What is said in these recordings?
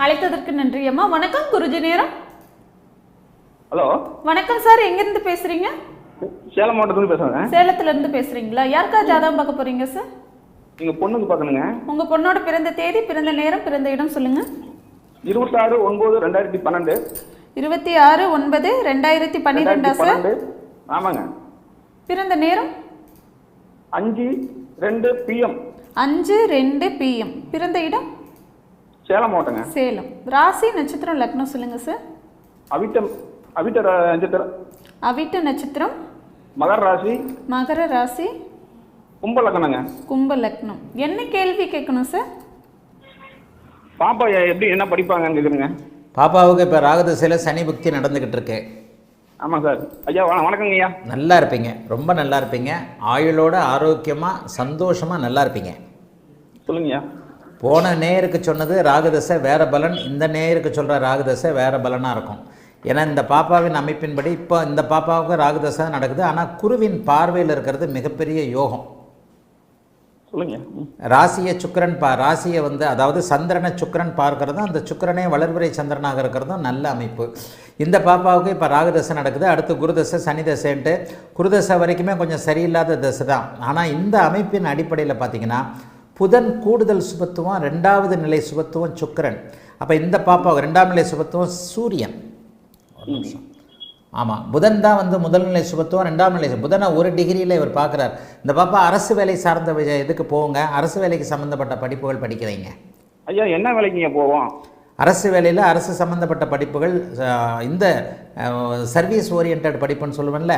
அழைத்ததற்கு நன்றி அம்மா. வணக்கம் குருஜி நேரம். ஹலோ வணக்கம் சார், எங்கிருந்து பேசுறீங்க? சேலம் மாவட்டத்துலேருந்து பேசுகிறேன். சேலத்துல இருந்து பேசுறீங்களா? யாருக்கா ஜாதகம் பார்க்க போறீங்க சார்? நீங்கள் பொண்ணுக்கு பார்க்கணுங்க. உங்க பொண்ணோட பிறந்த தேதி, பிறந்த நேரம், பிறந்த இடம் சொல்லுங்க. 26/9/2012. 26/9/2012 சார்? ஆமாங்க. பிறந்த நேரம் 5:02 PM. 5:02 PM. பிறந்த இடம் சேலம் மாவட்டங்க. சேலம். ராசி நட்சத்திரம் லக்னம் சொல்லுங்க சார். அவிட்ட நட்சத்திரம். அவிட்ட நட்சத்திரம். மகர ராசி. மகர ராசி. கும்ப லக்னங்க. கும்ப லக்னம். என்ன கேள்வி கேட்கணும் சார்? பாப்பா எப்படி என்ன படிப்பாங்கன்னு கேட்குறேங்க. பாப்பாவுக்கு இப்போ ராகதிசையில் சனி புக்தி நடந்துக்கிட்டு இருக்கு. ஆமாம் சார். ஐயா வணக்கங்க ஐயா. நல்லா இருப்பீங்க, ரொம்ப நல்லா இருப்பீங்க. ஆயுளோட ஆரோக்கியமாக சந்தோஷமாக நல்லா இருப்பீங்க. சொல்லுங்கய்யா. போன நேயருக்கு சொன்னது ராகதசை வேறு பலன், இந்த நேயருக்கு சொல்கிற ராகதசை வேறு பலனாக இருக்கும். ஏன்னா இந்த பாப்பாவின் அமைப்பின்படி இப்போ இந்த பாப்பாவுக்கு ராகதசை நடக்குது. ஆனால் குருவின் பார்வையில் இருக்கிறது மிகப்பெரிய யோகம். சொல்லுங்க. ராசியை சுக்கிரன் ராசியை அதாவது சந்திரனை சுக்கிரன் பார்க்கறதும் அந்த சுக்கிரனே வளர்பிறை சந்திரனாக இருக்கிறதும் நல்ல அமைப்பு. இந்த பாப்பாவுக்கு இப்போ ராகுதசை நடக்குது. அடுத்து குருதசை, சனி தசைன்ட்டு குருதசை வரைக்குமே கொஞ்சம் சரியில்லாத தசை தான். ஆனால் இந்த அமைப்பின் அடிப்படையில் பார்த்திங்கன்னா புதன் கூடுதல் சுபத்துவம், 2வது நிலை சுபத்துவம் சுக்கிரன். அப்போ இந்த பாப்பாவுக்கு 2ஆம் நிலை சுபத்துவம் சூரியன். ஒரு நிமிஷம். ஆமாம், புதன் தான் முதல் நிலை சுபத்துவம், 2ஆம் நிலை. புதனை 1 டிகிரியில் இவர் பார்க்குறார். இந்த பாப்பா அரசு வேலை சார்ந்த இதுக்கு போங்க, அரசு வேலைக்கு சம்மந்தப்பட்ட படிப்புகள் படிக்க வைங்க. ஐயா என்ன வேலைக்குங்க போவோம்? அரசு வேலையில் அரசு சம்மந்தப்பட்ட படிப்புகள், இந்த சர்வீஸ் ஓரியன்ட் படிப்புன்னு சொல்லுவேன்ல,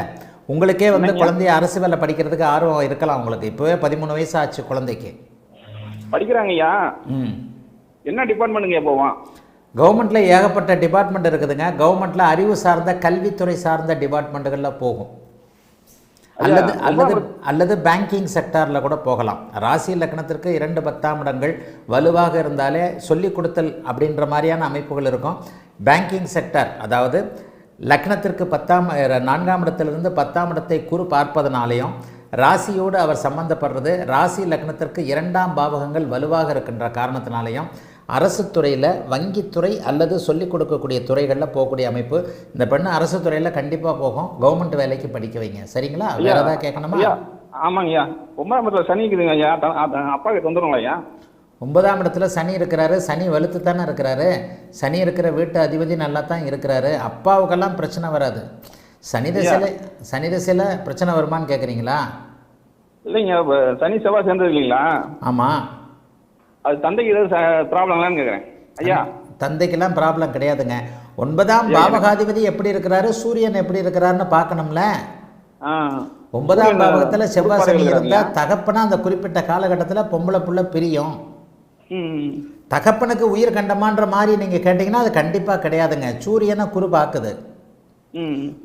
உங்களுக்கே குழந்தைய அரசு வேலை படிக்கிறதுக்கு ஆர்வம் இருக்கலாம். உங்களுக்கு இப்போவே 13 வயசு ஆச்சு குழந்தைக்கு. படிக்கிறாங்க ஐயா. என்ன டிபார்ட்மெண்ட்டுங்க போவோம்? கவர்மெண்ட்டில் ஏகப்பட்ட டிபார்ட்மெண்ட் இருக்குதுங்க. கவர்மெண்ட்டில் அறிவு சார்ந்த கல்வித்துறை சார்ந்த டிபார்ட்மெண்ட்டுகளில் போகும். அல்லது பேங்கிங் செக்டாரில் கூட போகலாம். ராசி லக்னத்திற்கு 2 10ஆம் இடங்கள் வலுவாக இருந்தாலே சொல்லிக் கொடுத்தல் அப்படின்ற மாதிரியான அமைப்புகள் இருக்கும். பேங்கிங் செக்டார், அதாவது லக்னத்திற்கு 4ஆம் இடத்திலிருந்து 10ஆம் இடத்தை குரு பார்ப்பதனாலேயும் ராசியோடு அவர் சம்பந்தப்படுறது, ராசி லக்னத்திற்கு 2ஆம் பாவகங்கள் வலுவாக இருக்கின்ற காரணத்தினாலேயும் அரசு துறையில், வங்கித்துறை அல்லது சொல்லிக் கொடுக்கக்கூடிய துறைகளில் போகக்கூடிய அமைப்பு. இந்த பெண்ணு அரசு துறையில் கண்டிப்பாக போகும். கவர்மெண்ட் வேலைக்கு படிக்க வைங்க. சரிங்களா? வேற ஏதாவது கேட்கணுமா? ஆமாங்க ஐயா. 9ஆம் இடத்துல சனி இருக்குதுங்க ஐயா. அப்பாவுக்கு தொந்தரவுங்களா ஐயா? 9ஆம் இடத்துல சனி இருக்கிறாரு. சனி வலுத்து தானே இருக்கிறாரு. சனி இருக்கிற வீட்டு அதிபதி நல்லா தான் இருக்கிறாரு. அப்பாவுக்கெல்லாம் பிரச்சனை வராது. சனி திசையில் பிரச்சனை வருமானு கேட்குறீங்களா? இல்லைங்க, சனி செவ்வாய் சேர்ந்தது இல்லைங்களா? ஆமாம். அது தந்தைக்கு ஏதாவது ப்ராப்ளம்லான்னு கேட்குறேன் ஐயா. தந்தைக்கெல்லாம் ப்ராப்ளம் கிடையாதுங்க. 9ஆம் பாவகாதிபதி எப்படி இருக்கிறாரு, சூரியன் எப்படி இருக்கிறாருன்னு பார்க்கணும்ல. 9ஆம் பாவகத்தில் செவ்வாய் சனி இருந்தால் தகப்பனா அந்த குறிப்பிட்ட காலகட்டத்தில் பொம்பளை புள்ள பிரியும். தகப்பனுக்கு உயிர் கண்டமான்ற மாதிரி நீங்கள் கேட்டிங்கன்னா அது கண்டிப்பாக கிடையாதுங்க. சூரியனை குரு பார்க்குது.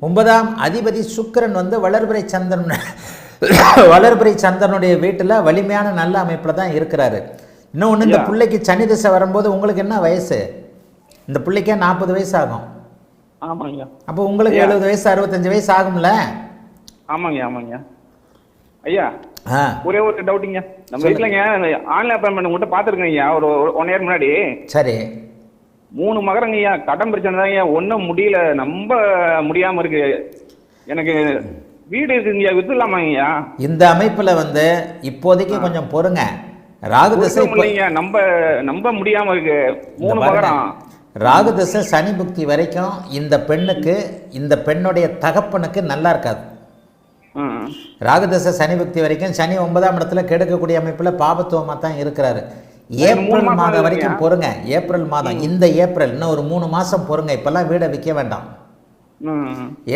9ஆம் அதிபதி சுக்கிரன் வளர்பிறை சந்திரனுடைய வீட்டில் வலிமையான நல்ல அமைப்பில் தான் இருக்கிறாரு. இன்னொன்று, இந்த பிள்ளைக்கு சனி திசை வரும்போது உங்களுக்கு என்ன வயசு? இந்த பிள்ளைக்கே 40 வயசு ஆகும். ஆமாங்க. அப்போ உங்களுக்கு 70 வயசு 65 வயசு ஆகும்ல? ஆமாங்க ஐயா. ஒரே ஒரு டவுட்டுங்க. நம்ம வீட்டிலங்க ஆன்லைன் அப்பாயின்மெண்ட் உங்கள்கிட்ட பார்த்துருக்கேன் ஐயா, ஒரு 1 இயர் முன்னாடி. சரி. 3 மகரங்க ஐயா. கடன் பிரச்சனை தான் ஐயா, ஒன்றும் முடியல, நம்ப முடியாமல் இருக்கு. எனக்கு வீடு இருக்குங்க, வித்துலாமாங்க ஐயா? இந்த அமைப்பில் இப்போதைக்கு கொஞ்சம் பொறுங்க. ராகுதசை நம்ப முடியாம இருக்கு. 3 மகரம். ராகுதசை சனி புக்தி வரைக்கும் இந்த பெண்ணுக்கு, இந்த பெண்ணுடைய தகப்பனுக்கு நல்லா இருக்காது. ராகுதசை சனி புக்தி வரைக்கும் சனி 9ஆம் இடத்துல கெடுக்கக்கூடிய அமைப்பில் பாபத்துவமாக தான் இருக்கிறாரு. ஏப்ரல் மாதம் வரைக்கும் பொறுங்க. ஏப்ரல் மாதம், இந்த ஏப்ரல் இன்னும் ஒரு 3 மாதம் பொறுங்க. இப்பெல்லாம் வீடை விற்க வேண்டாம்.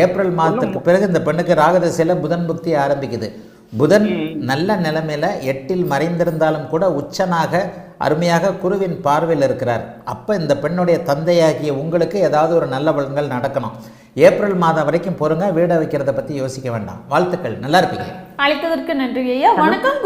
ஏப்ரல் மாதத்துக்கு பிறகு இந்த பெண்ணுக்கு ராகுதசையில் புதன் புக்தி ஆரம்பிக்குது. புதன் நல்ல நிலைமையில் 8இல் மறைந்திருந்தாலும் கூட உச்சனாக அருமையாக குருவின் பார்வையில் இருக்கிறார். அப்போ இந்த பெண்ணுடைய தந்தையாகிய உங்களுக்கு ஏதாவது ஒரு நல்ல பலன்கள் நடக்கணும். ஏப்ரல் மாதம் வரைக்கும் பொறுங்க. வீடை வைக்கிறத பற்றி யோசிக்க வேண்டாம். வாழ்த்துக்கள், நல்லா இருப்பீங்க. அழைத்ததற்கு நன்றி ஐயா. வணக்கம்.